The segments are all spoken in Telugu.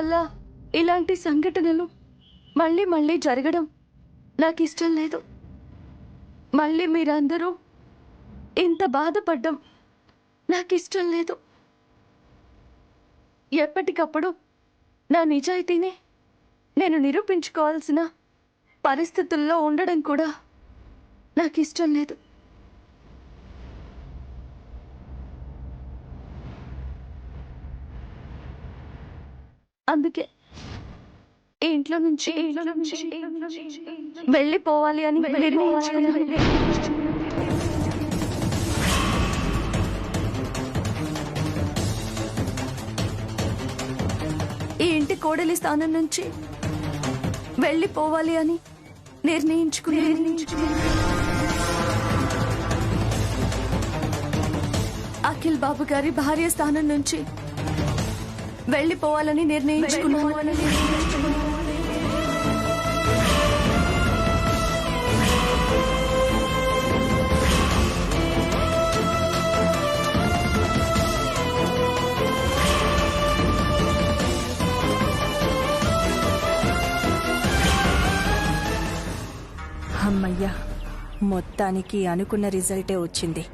వల్ల ఇలాంటి సంఘటనలు మళ్ళీ మళ్ళీ జరగడం నాకు ఇష్టం లేదు. మళ్ళీ మీరందరూ ఇంత బాధపడ్డం నాకు ఇష్టం లేదు. ఎప్పటికప్పుడు నా నిజాయితీని నేను నిరూపించుకోవాల్సిన పరిస్థితుల్లో ఉండడం కూడా నాకు ఇష్టం లేదు. అందుకే ఇంట్లో నుంచి వెళ్ళిపోవాలి అని నిర్ణయించుకున్నాను. ఈ ఇంటి కోడలి స్థానం నుంచి వెళ్ళిపోవాలి అని నిర్ణయించుకున్నాను. అఖిల్ బాబు గారి భార్య స్థానం నుంచి వెళ్ళిపోవాలని నిర్ణయించుకున్నాను. అమ్మయ్యా, మొత్తానికి అనుకున్న రిజల్టే వచ్చింది.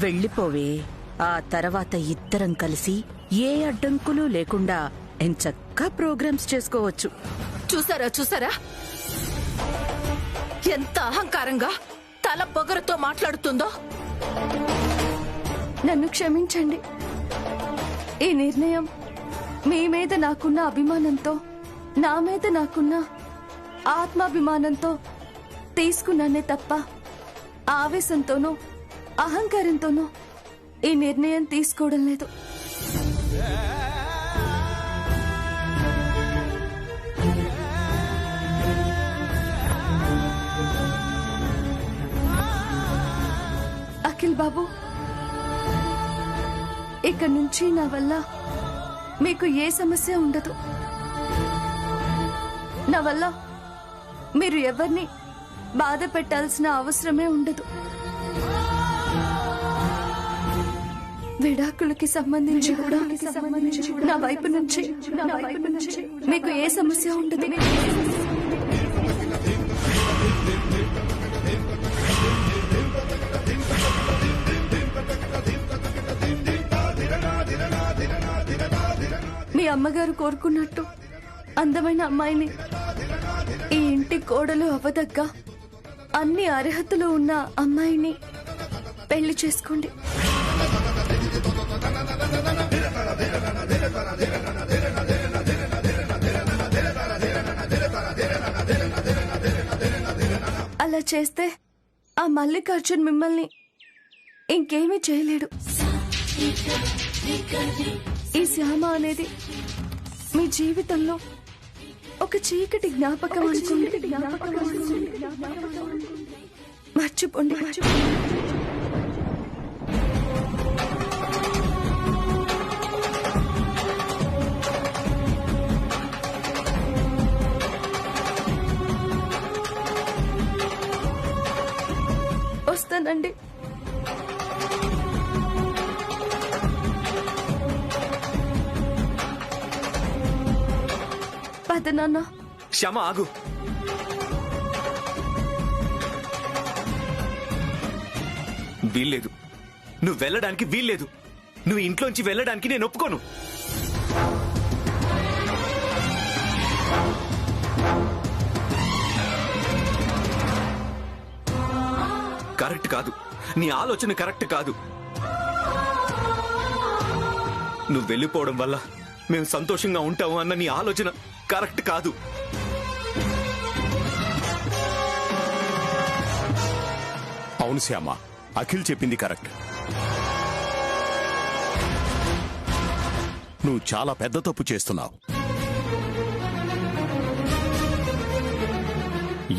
వెళ్ళిపోవే. ఆ తర్వాత ఇద్దరం కలిసి ఏ అడ్డంకులు లేకుండా ఎంచక్కా ప్రోగ్రామ్స్ చేసుకోవచ్చు. చూసారా ఎంత అహంకారంగా తల పొగరుతో మాట్లాడుతుందో. నన్ను క్షమించండి. ఈ నిర్ణయం మీ మీద నాకున్న అభిమానంతో, నా మీద నాకున్న ఆత్మాభిమానంతో తీసుకున్నానే తప్ప ఆవేశంతోనూ అహంకారంతోనూ ఈ నిర్ణయం తీసుకోవడం లేదు. అఖిల్ బాబు, ఇక్కడి నుంచి నా వల్ల మీకు ఏ సమస్య ఉండదు. నా వల్ల మీరు ఎవరిని బాధ పెట్టాల్సిన అవసరమే ఉండదు. విడాకులకి సంబంధించి కూడా నా వైపు నుంచి మీకు ఏ సమస్య ఉండదు. మీ అమ్మగారు కోరుకున్నట్టు అందమైన అమ్మాయిని, ఈ ఇంటి కోడలు అవ్వదగ్గ అన్ని అర్హతలు ఉన్న అమ్మాయిని పెళ్లి చేసుకోండి. అలా చేస్తే ఆ మల్లికార్జున్ మిమ్మల్ని ఇంకేమీ చేయలేడు. ఈ శ్యామ అనేది మీ జీవితంలో ఒక చీకటి జ్ఞాపకం అనుకోండి. మర్చిపోండి. వస్తానండి. పద నాన్న. శ్యామ, ఆగు. వీల్లేదు. నువ్వు వెళ్ళడానికి వీల్లేదు. నువ్వు ఇంట్లోంచి వెళ్ళడానికి నేను ఒప్పుకోను. కరెక్ట్ కాదు. నీ ఆలోచన కరెక్ట్ కాదు. నువ్వు వెళ్ళిపోవడం వల్ల మేము సంతోషంగా ఉంటాము అన్న నీ ఆలోచన కరెక్ట్ కాదు. అవును శ్యామ, అఖిల్ చెప్పింది కరెక్ట్. నువ్వు చాలా పెద్ద తప్పు చేస్తున్నావు.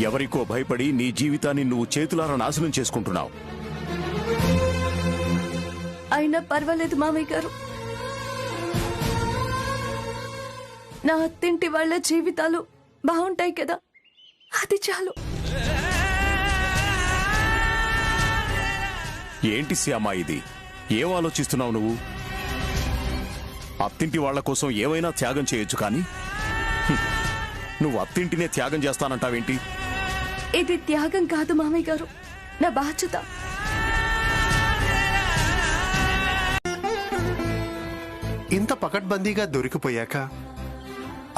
ఎవరికో భయపడి నీ జీవితాన్ని నువ్వు చేతులారా నాశనం చేసుకుంటున్నావు. అయినా పర్వాలేదు మామయ్య గారు. నా అత్తింటి వాళ్ళ జీవితాలు బాగుంటాయి కదా, అది చాలు. ఏంటి శ్యామ ఇది? ఏం ఆలోచిస్తున్నావు నువ్వు? అత్తింటి వాళ్ల కోసం ఏమైనా త్యాగం చేయొచ్చు కానీ నువ్వు అత్తింటినే త్యాగం చేస్తానంటావేంటి? ఇది త్యాగం కాదు మామయ్య గారు, నా బాధ్యత. ఇంత పకడ్బందీగా దొరికిపోయాక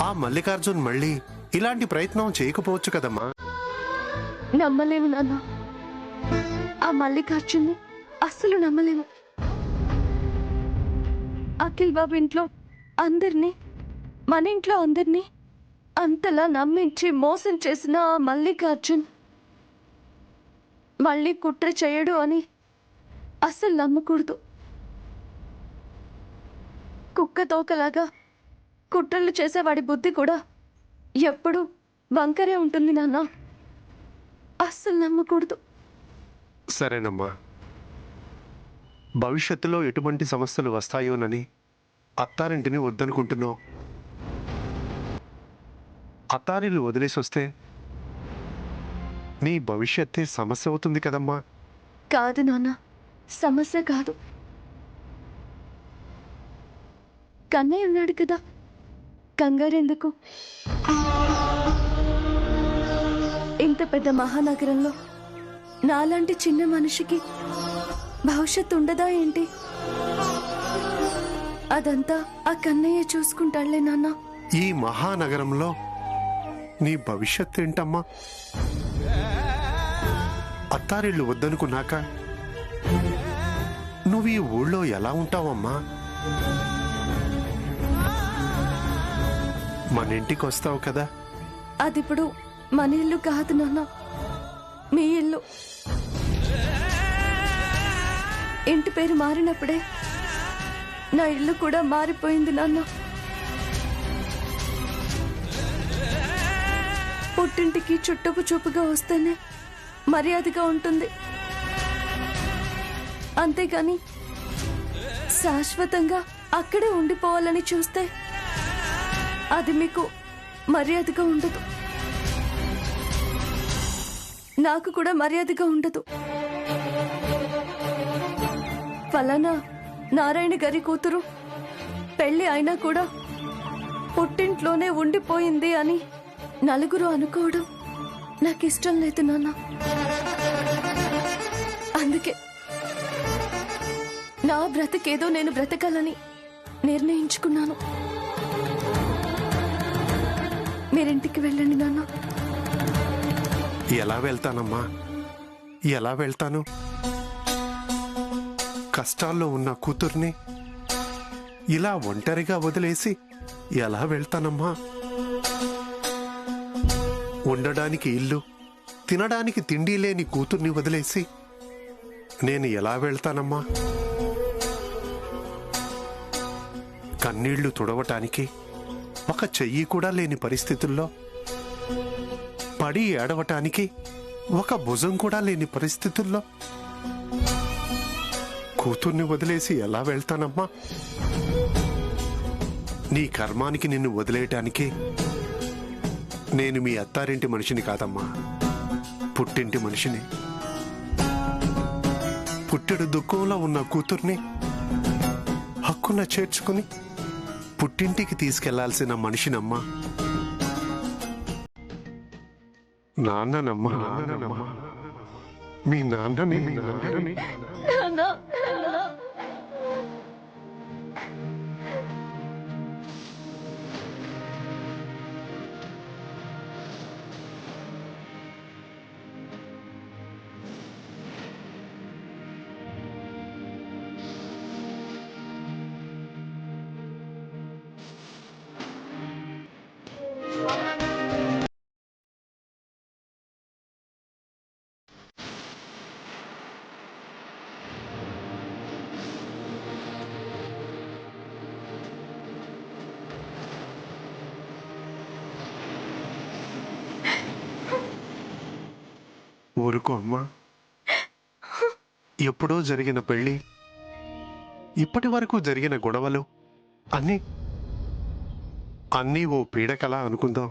ఆ మల్లికార్జున్ మళ్ళీ ఇలాంటి ప్రయత్నం చేయకపోవచ్చు కదమ్మా. నమ్మలేము నాన్న, ఆ మల్లికార్జున్ని అస్సలు నమ్మలేము. అఖిల్ బాబు ఇంట్లో అందరినీ, మన ఇంట్లో అందరినీ అంతలా నమ్మించి మోసం చేసిన ఆ మల్లికార్జున్ మళ్ళీ కుట్ర చేయడు అని అస్సలు నమ్మకూడదు. కుక్క తోకలాగా కుట్రలు చేసేవాడి బుద్ధి కూడా ఎప్పుడు వంకరే ఉంటుంది నాన్న, అస్సలు నమ్మకూడదు. సరేనమ్మా, భవిష్యత్తులో ఎటువంటి సమస్యలు వస్తాయోనని అత్తారింటిని వద్దనుకుంటున్నావు. అత్తారిని వదిలేసి వస్తే నీ భవిష్యత్తే సమస్య అవుతుంది కదమ్మా. కాదు నాన్న, సమస్య కాదు. కన్నయ్య ఉన్నాడు కదా, కంగారెందుకు? ఇంత పెద్ద మహానగరంలో నాలాంటి చిన్న మనిషికి భవిష్యత్తు ఉండదా ఏంటి? అదంతా ఆ కన్నయ్య చూసుకుంటాడులే నాన్న. ఈ మహానగరంలో నీ భవిష్యత్ ఏంటమ్మా? అత్తారిళ్ళు వద్దనుకున్నాక నువ్వు ఈ ఊళ్ళో ఎలా ఉంటావమ్మా? మన ఇంటికి వస్తావు కదా. అదిప్పుడు మన ఇల్లు కాదు నాన్న, మీ ఇల్లు. ఇంటి పేరు మారినప్పుడే నా ఇల్లు కూడా మారిపోయింది నాన్న. పుట్టింటికి చుట్టపు చూపుగా వస్తేనే మర్యాదగా ఉంటుంది, అంతేగాని శాశ్వతంగా అక్కడే ఉండిపోవాలని చూస్తే అది మీకు మర్యాదగా ఉండదు, నాకు కూడా మర్యాదగా ఉండదు. ఫలానా నారాయణ గారి కూతురు పెళ్లి అయినా కూడా పుట్టింట్లోనే ఉండిపోయింది అని నలుగురు అనుకోవడం నాకు ఇష్టం లేదు నాన్న. అందుకే నా బ్రతికేదో నేను బ్రతకాలని నిర్ణయించుకున్నాను. మీరింటికి వెళ్ళండి నాన్న. ఎలా వెళ్తానమ్మా, ఎలా వెళ్తాను? కష్టాల్లో ఉన్న కూతుర్ని ఇలా ఒంటరిగా వదిలేసి ఎలా వెళ్తానమ్మా? ఉండడానికి ఇల్లు, తినడానికి తిండి లేని కూతుర్ని వదిలేసి నేను ఎలా వెళ్తానమ్మా? కన్నీళ్లు తుడవటానికి ఒక చెయ్యి కూడా లేని పరిస్థితుల్లో, పడి ఏడవటానికి ఒక భుజం కూడా లేని పరిస్థితుల్లో కూతుర్ని వదిలేసి ఎలా వెళ్తానమ్మా? నీ కర్మానికి నిన్ను వదిలేయటానికి నేను మీ అత్తారింటి మనిషిని కాదమ్మా, పుట్టింటి మనిషిని. పుట్టెడు దుఃఖంలో ఉన్న కూతుర్ని హక్కున చేర్చుకుని పుట్టింటికి తీసుకెళ్లాల్సిన మనిషినమ్మా. నాన్ననమ్మా, మీ నాన్నని. ఊరుకో అమ్మా. ఎప్పుడో జరిగిన పెళ్లి, ఇప్పటి వరకు జరిగిన గొడవలు అన్నీ ఓ పీడకల అనుకుందాం.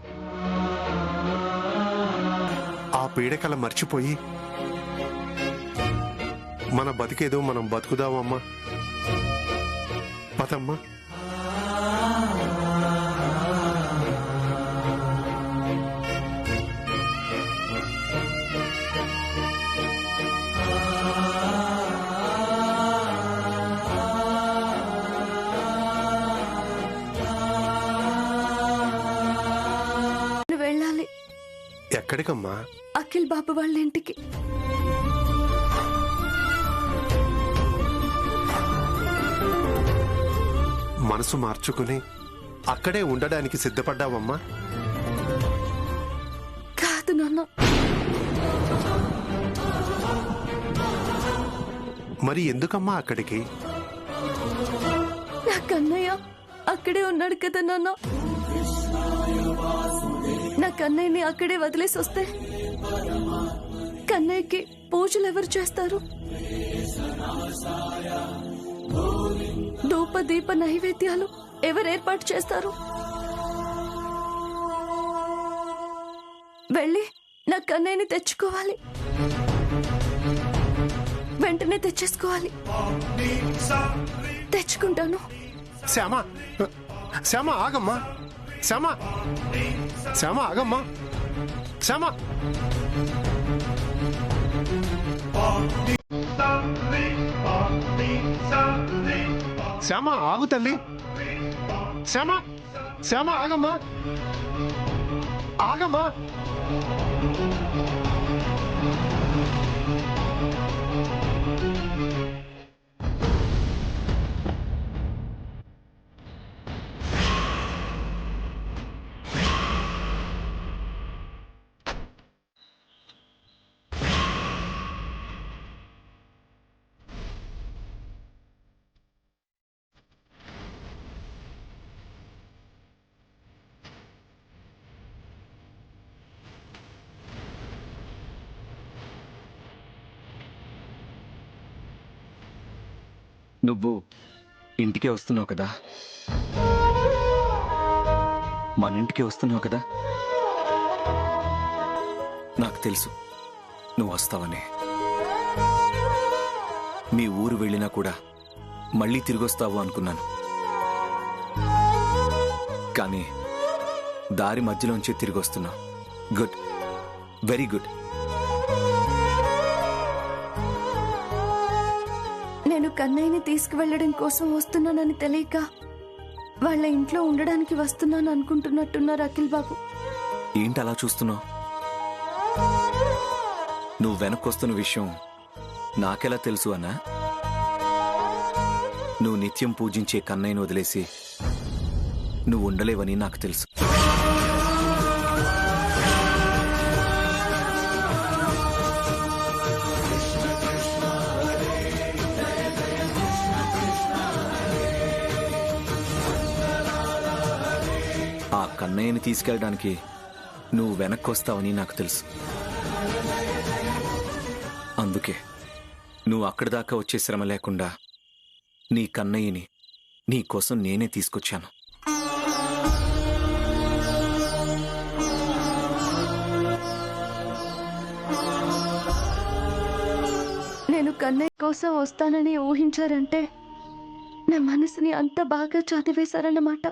ఆ పీడకల మర్చిపోయి మన బతికేదో మనం బతుకుదామమ్మా. పదమ్మా. ఎక్కడికమ్మా? అఖిల్ బాబు వాళ్ళ ఇంటికి. మనసు మార్చుకుని అక్కడే ఉండడానికి సిద్ధపడ్డావమ్మా? కాదు నాన్న. మరి ఎందుకమ్మా అక్కడికి? నా కన్నయ్య అక్కడే ఉన్నాడు కదా నాన్న. నా కన్నయ్యని అక్కడే వదిలేసి వస్తే కన్నయ్యకి పూజలు ఎవరు చేస్తారు? ధూప దీప నైవేద్యాలు ఎవరు ఏర్పాటు చేస్తారు? వెళ్ళి నా కన్నయ్యని తెచ్చుకోవాలి, వెంటనే తెచ్చేసుకోవాలి. తెచ్చుకుంటాను. శ్యామ, శ్యామ ఆగమ్మా. శ్యామ, శ్యామ ఆగమ్మా. శ్యామ, శ్యామ ఆగు తల్లి. శ్యామ, శ్యామ ఆగమ్మా. ఆగమ్మా. నువ్వు ఇంటికే వస్తున్నావు కదా, మన ఇంటికే వస్తున్నావు కదా. నాకు తెలుసు నువ్వు వస్తావని. మీ ఊరు వెళ్ళినా కూడా మళ్ళీ తిరిగి వస్తావు అనుకున్నాను. కానీ దారి మధ్యలోంచి తిరిగి వస్తున్నావు. Good, very good. నేను కన్నయ్యని తీసుకువెళ్ళడం కోసం వస్తున్నానని తెలియక వాళ్ళ ఇంట్లో ఉండడానికి వస్తున్నాను అనుకుంటున్నట్టున్నారు అఖిల్ బాబు. ఏంటి అలా చూస్తున్నావు? నువ్వు వెనక్కొస్తున్న విషయం నాకెలా తెలుసు అన్నా? నువ్వు నిత్యం పూజించే కన్నయ్యను వదిలేసి నువ్వు ఉండలేవని నాకు తెలుసు. ఆ కన్నయ్యని తీసుకెళ్ళడానికి నువ్వు వెనక్కొస్తావని నాకు తెలుసు. అందుకే నువ్వు అక్కడి దాకా వచ్చే శ్రమ లేకుండా నీ కన్నయ్యని నీ కోసం నేనే తీసుకొచ్చాను. నేను కన్నయ్య కోసం వస్తానని ఊహించారంటే నా మనసుని అంత బాగా చదివేశారన్నమాట.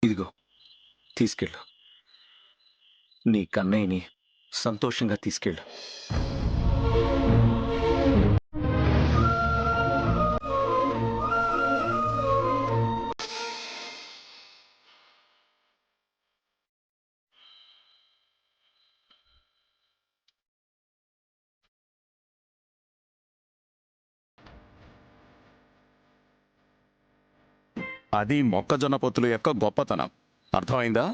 ఇదిగో తీసుకెళ్ళు. నీ కన్నయ్యని సంతోషంగా తీసుకెళ్ళు. అది మొక్కజొన్న పొత్తుల యొక్క గొప్పతనం. అర్థమైందా?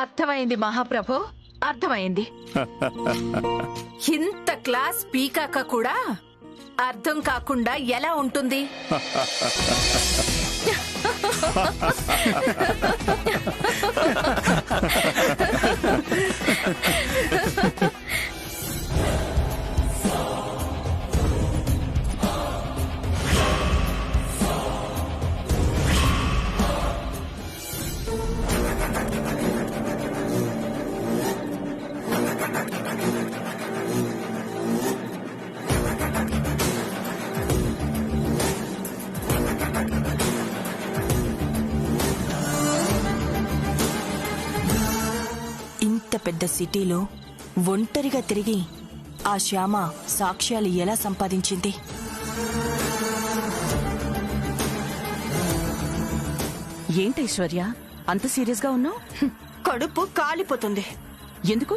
అర్థమైంది మహాప్రభు, అర్థమైంది. ఇంత క్లాస్ పీకాక కూడా అర్థం కాకుండా ఎలా ఉంటుంది? ఇంత పెద్ద సిటీలో ఒంటరిగా తిరిగి ఆ శ్యామ సాక్ష్యాలు ఎలా సంపాదించింది? ఏంటి ఐశ్వర్య అంత సీరియస్ గా ఉన్నావు? కడుపు కాలిపోతుంది. ఎందుకు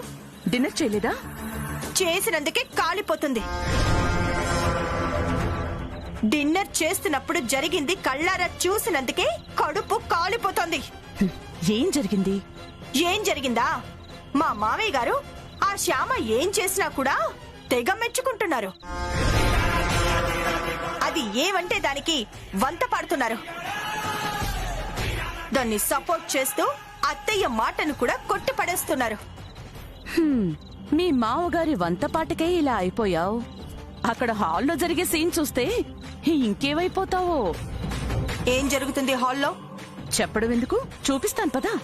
డిన్నర్ చేయలేదా? చేసినందుకే కాలిపోతుంది. డిన్నర్ చేస్తున్నప్పుడు జరిగింది కళ్ళారా చూసినందుకే కడుపు కాలిపోతుంది. ఏం జరిగింది? ఏం జరిగిందా? మా మామయ్య గారు ఆ శ్యామ ఏం చేసినా కూడా తెగ మెచ్చుకుంటున్నారు. అది ఏమంటే దానికి వంత పాడుతున్నారు. దాన్ని సపోర్ట్ చేస్తూ అత్తయ్య మాటను కూడా కొట్టి పడేస్తున్నారు. మీ మావగారి వంతపాటకే ఇలా అయిపోయావు. అక్కడ హాల్లో జరిగే సీన్ చూస్తే ఇంకేమైపోతావో. ఏం జరుగుతుంది హాల్లో? చెప్పడం ఎందుకు, చూపిస్తాను పదా.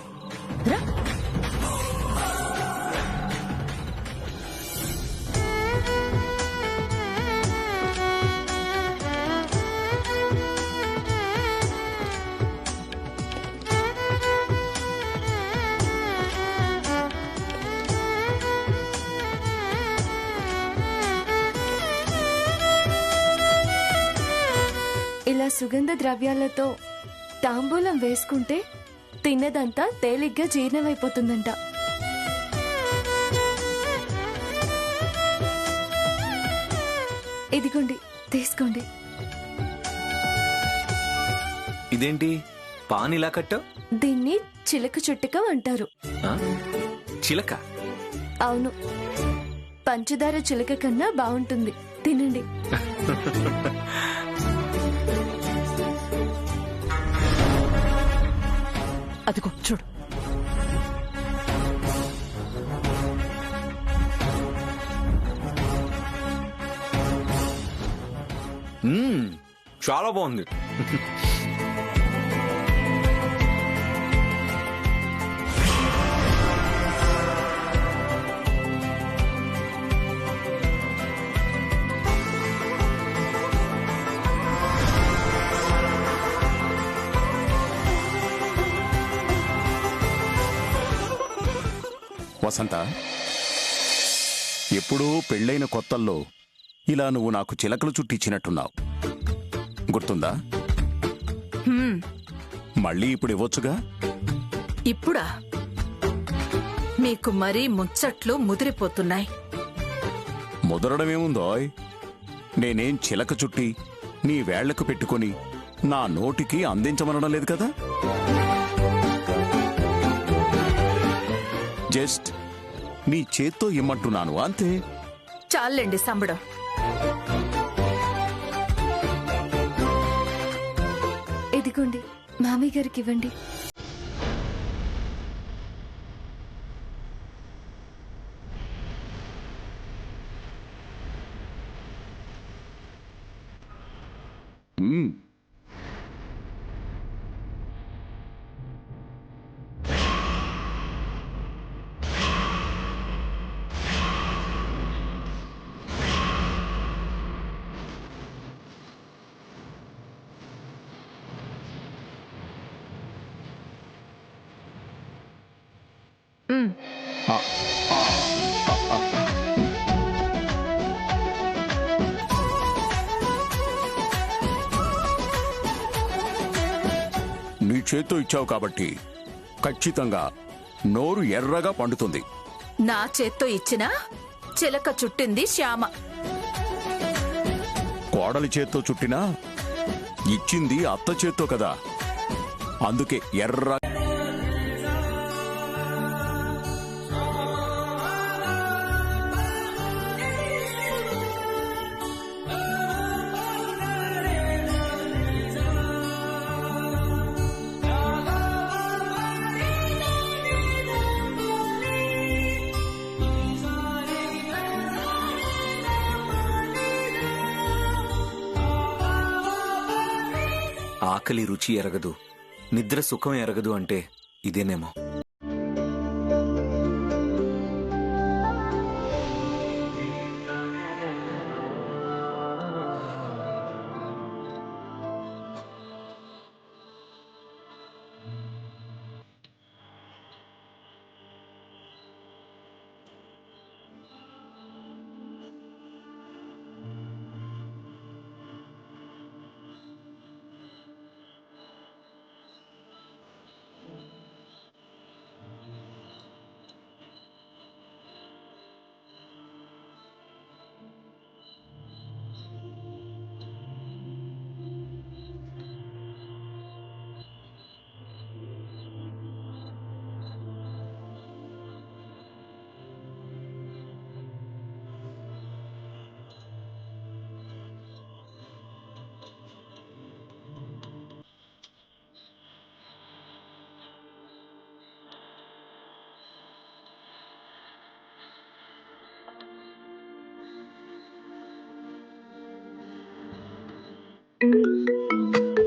రా. ఇలా సుగంధ ద్రవ్యాలతో తాంబూలం వేసుకుంటే తిన్నదంతా తేలిగ్గా జీర్ణమైపోతుందంట. ఇదిగోండి, తీసుకోండి. ఇదేంటి పాన్ ఇలా కట్టావు? దీన్ని చిలక చుట్టకం అంటారు. ఆ? చిలక? అవును, పంచదార చిలక కన్నా బాగుంటుంది. తినండి. అదిగో చూడు. చాలా బాగుంది. వసంత, ఎప్పుడూ పెళ్ళైన కొత్తల్లో ఇలా నువ్వు నాకు చిలకలు చుట్టిచ్చినట్టున్నావు, గుర్తుందా? మళ్ళీ ఇప్పుడు ఇవ్వొచ్చుగా? ఇప్పుడా? మీకు మరీ ముచ్చట్లు ముదిరిపోతున్నాయి. ముదరడమేముందోయ్? నేనేం చిలక చుట్టి నీ వేళ్లకు పెట్టుకొని నా నోటికి అందించమనడం లేదు కదా. జస్ట్ నీ చేత్తో ఇమ్మంటున్నాను అంతే. చాలండి సంబడం. ఇదిగోండి, మామయ్య గారికి ఇవ్వండి. నీ చేత్తో ఇచ్చావు కాబట్టి ఖచ్చితంగా నోరు ఎర్రగా పండుతుంది. నా చేత్తో ఇచ్చినా చిలక చుట్టింది శ్యామ. కోడలి చేత్తో చుట్టినా ఇచ్చింది అత్త చేత్తో కదా. అందుకే ఎర్ర ఆకలి రుచి ఎరగదు, నిద్ర సుఖం ఎరగదు అంటే ఇదేనేమో.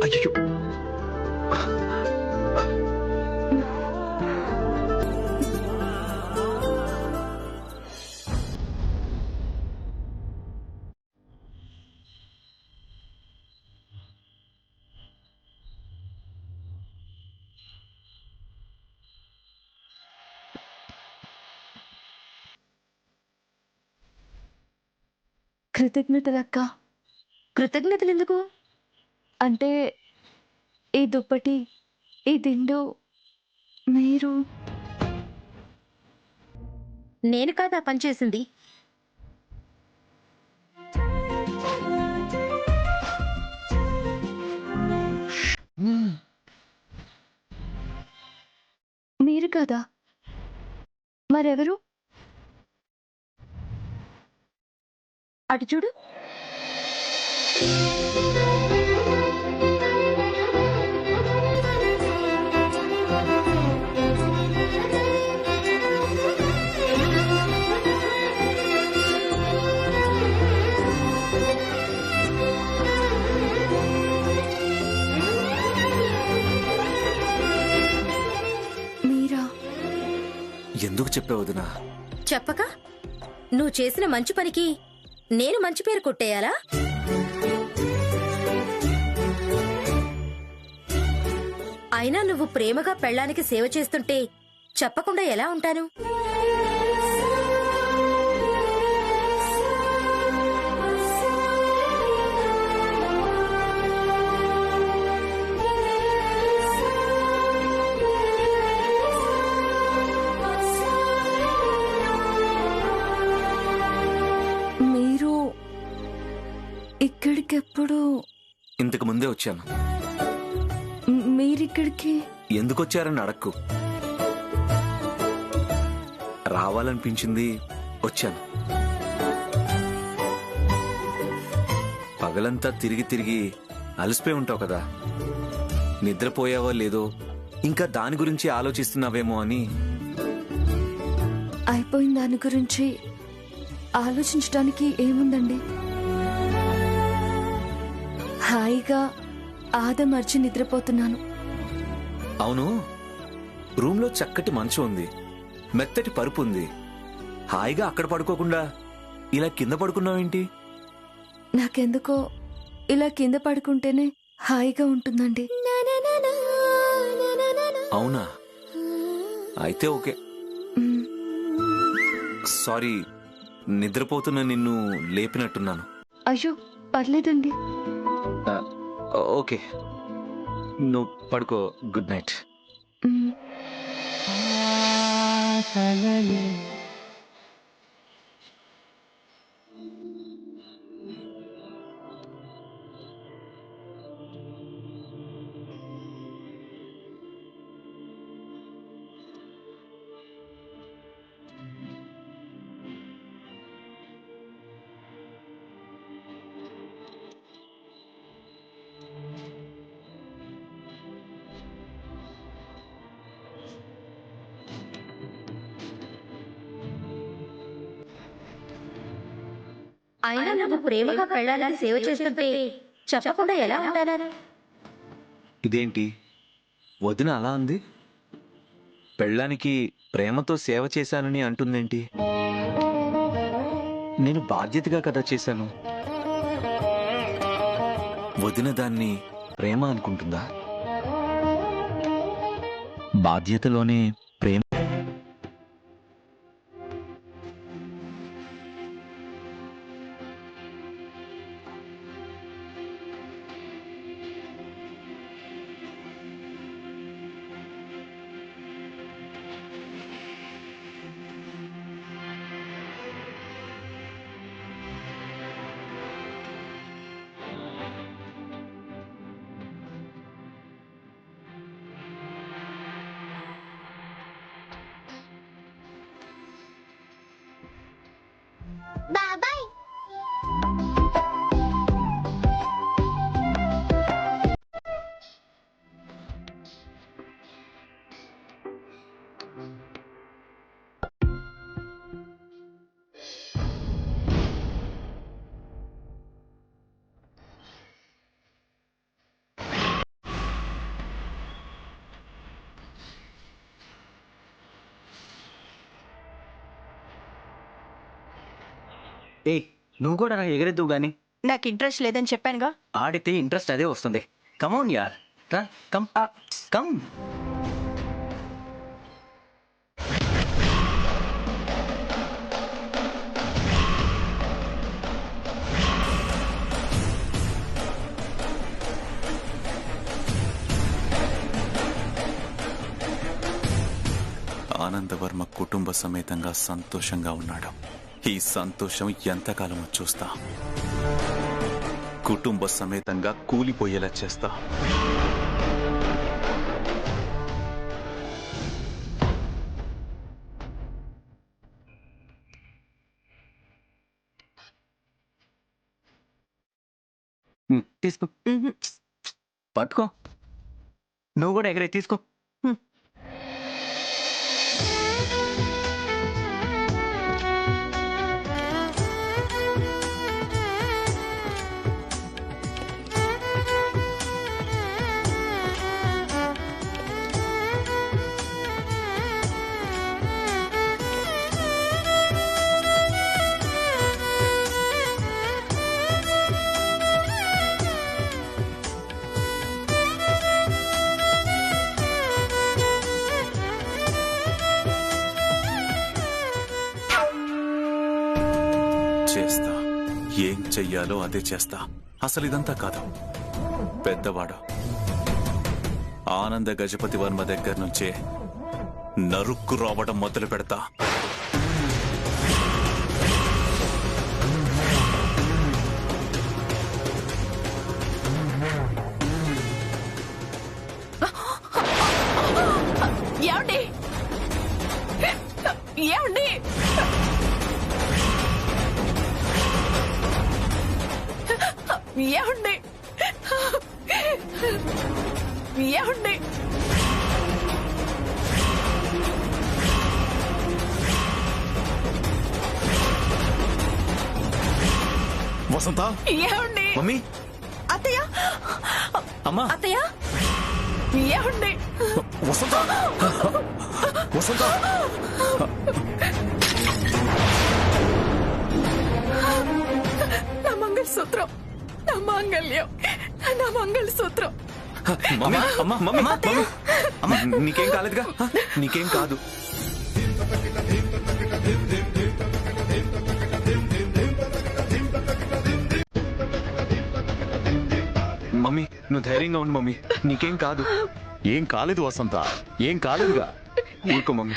అయ్యో, కృతజ్ఞతలక్క. కృతజ్ఞతలు ఎందుకు? అంటే ఈ దుప్పటి, ఈ దిండు మీరు నేను కాదా పనిచేసింది? మీరు కదా, మరెవరు? అటు చూడు. మీరా? ఎందుకు చెప్పావు వదినా? చెప్పక నువ్వు చేసిన మంచి పనికి నేను మంచి పేరు కొట్టేయాలా? అయినా నువ్వు ప్రేమగా పెళ్ళానికి సేవ చేస్తుంటే చెప్పకుండా ఎలా ఉంటాను? మీరు ఇక్కడికెప్పుడు? ఇంతకు ముందే వచ్చాను. మీరిక్కడికి ఎందుకొచ్చారని అడక్కు. రావాలనిపించింది, వచ్చాను. పగలంతా తిరిగి తిరిగి అలసిపోయి ఉంటావు కదా, నిద్రపోయావో లేదో ఇంకా దాని గురించి ఆలోచిస్తున్నావేమో అని. అయిపోయిన దాని గురించి ఆలోచించడానికి ఏముందండి? హాయిగా ఆదమర్చి నిద్రపోతున్నాను. అవును, రూమ్లో చక్కటి మంచం ఉంది, మెత్తటి పరుపు ఉంది. హాయిగా అక్కడ పడుకోకుండా ఇలా కింద పడుకున్నావేంటి? నాకెందుకో ఇలా కింద పడుకుంటేనే హాయిగా ఉంటుందండి. అవునా? అయితే ఓకే. మ్, సారీ, నిద్రపోతున్న నిన్ను లేపినట్టున్నాను. అయ్యో పర్లేదండి. ఓకే, నువ్వు పడుకో. Good night. మ్. అయినా నువ్వు ప్రేమగా పెళ్ళాలని సేవ చేస్తుంటే చెప్పకుండా ఎలా ఉంటారు? ఇదేంటి వదిన అలా ఉంది? పెళ్ళానికి ప్రేమతో సేవ చేశానని అంటుందేంటి? నేను బాధ్యతగా కదా చేశాను. వదిన దాన్ని ప్రేమ అనుకుంటుందా? బాధ్యతలోనే ప్రేమ. బాబాయ్ ఏ నువ్వు కూడా ఎగరేద్దువు గాని. నాకు ఇంట్రెస్ట్ లేదని చెప్పానుగా. ఆడితే ఇంట్రెస్ట్ అదే వస్తుంది. కమౌన్ యార్, రా కమ్ కమ్. ఆనందవర్మ కుటుంబ సమేతంగా సంతోషంగా ఉన్నాడు. ఈ సంతోషం ఎంతకాలమో చూస్తా. కుటుంబ సమేతంగా కూలిపోయేలా చేస్తా. తీసుకో, పట్టుకో. నువ్వు కూడా ఎగరే, తీసుకో. చేస్తా. ఏం చెయ్యాలో అదే చేస్తా. అసలు ఇదంతా కాదు. పెద్దవాడు ఆనంద గజపతి వర్మ దగ్గర నుంచే నరుక్కు రావడం మొదలు పెడతా. ఏమండి ఏమండి ఏమండి ఏమండి వసంత, ఏమండి మమ్మీ, అత్తయ్య, అమ్మా, అత్తయ్య ఏమండి వసంత, వసంత. నా మంగళసూత్రం, నా మాంగళ్యం, నా మంగళసూత్రం. మమ్మీ, అమ్మా, మమ్మీ, మమ్మీ, నీకేం కాలేదుగా? నీకేం కాదు. మమ్మీ, నువ్వు ధైర్యంగా ఉండు మమ్మీ, నీకేం కాదు. ఏం కాలేదు వసంత, ఏం కాలేదుగా. ఊరుకో మమ్మీ.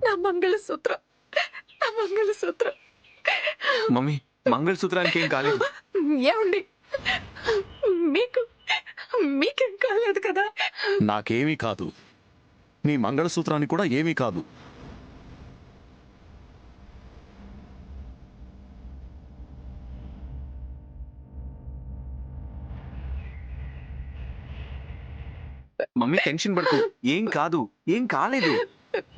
నా మంగళసూత్రం, నా మంగళసూత్రం. మమ్మీ, మంగళసూత్రానికి ఏం కాలేదు. ఏమండి మీకేం కాలేదు కదా? నాకేమీ కాదు. నీ మంగళసూత్రానికి కూడా ఏమీ కాదు. మమ్మీ, టెన్షన్ పడుతూ. ఏం కాదు, ఏం కాలేదు.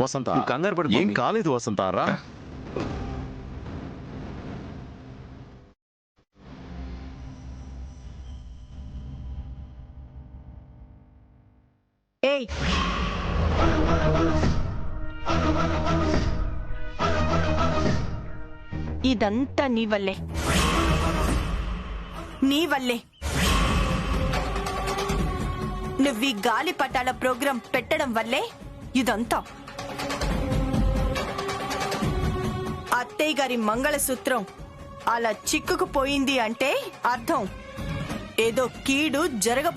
వసంత నువ్వు కంగారు పడకు, ఏం మమ్మీ. కాలేదు వసంత రా. ఏయ్, ఇదంతా నీ వల్లే, నీ వల్లే. నువ్వు ఈ గాలిపటాల ప్రోగ్రాం పెట్టడం వల్లే ఇదంతా. అత్తయ్య గారి మంగళసూత్రం అలా చిక్కుకుపోయింది అంటే అర్థం ఏదో కీడు జరగ